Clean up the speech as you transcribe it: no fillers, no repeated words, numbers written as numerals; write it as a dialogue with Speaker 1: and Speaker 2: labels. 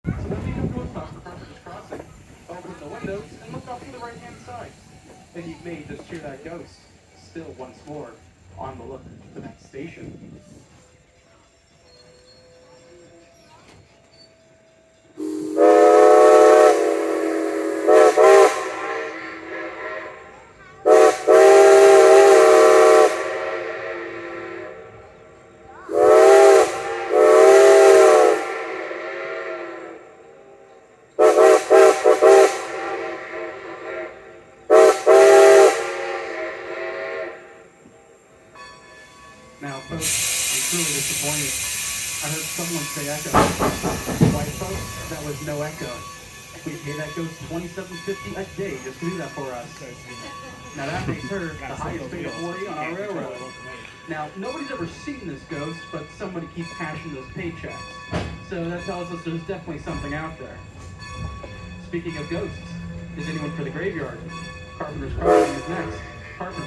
Speaker 1: So when you come to a stop for Carpenter's Crossing, open the windows and look off to the right-hand side. And you may just hear that ghost, still once more, on the look for that station. Now, folks, I'm truly disappointed. I heard someone say echo. White folks, that was no echo. We pay that ghost $27.50 a day just to do that for us. Now that makes her the highest paid employee on our railroad. Now, nobody's ever seen this ghost, but somebody keeps cashing those paychecks. So that tells us there's definitely something out there. Speaking of ghosts, is anyone for the graveyard? Carpenter's Crossing is next. Carpenter.